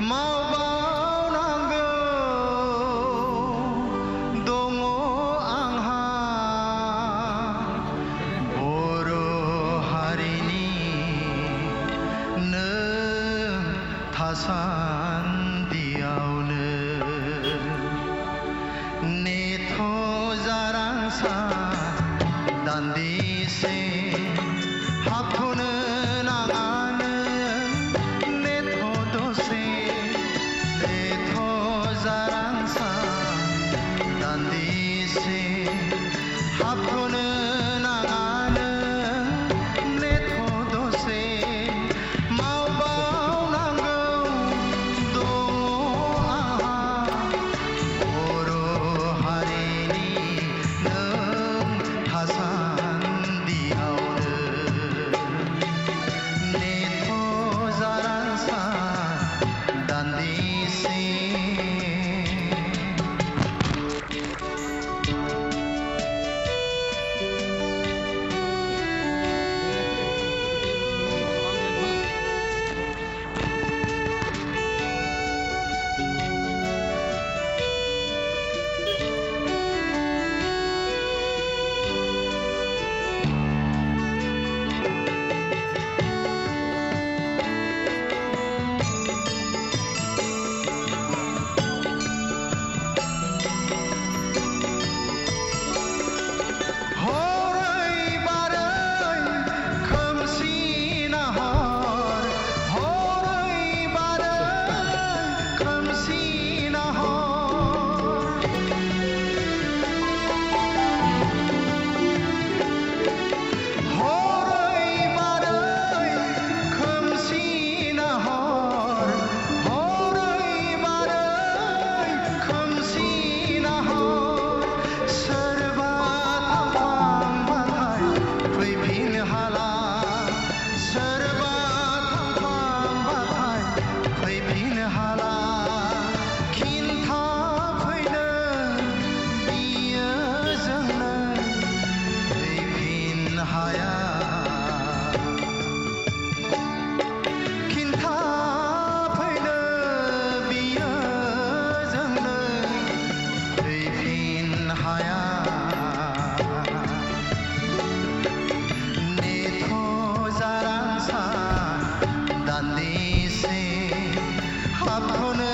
मावबावनांगौ दङ आंहा बर' हारिनि नों थासान्दियावनो नेथ' जारांसा दान्दिसे हाबथ'नो नाङानो नेथ' दसे नेथ' जारांसा दान्दिसे हाबथ'नो नाङानो नेथ' दसे मावबावनांगौ दङ आंहा बर' हारिनि नों थासान्दियावनो नेथ' जारांसा दान्दिसे दान्दिसे हाबथ'नो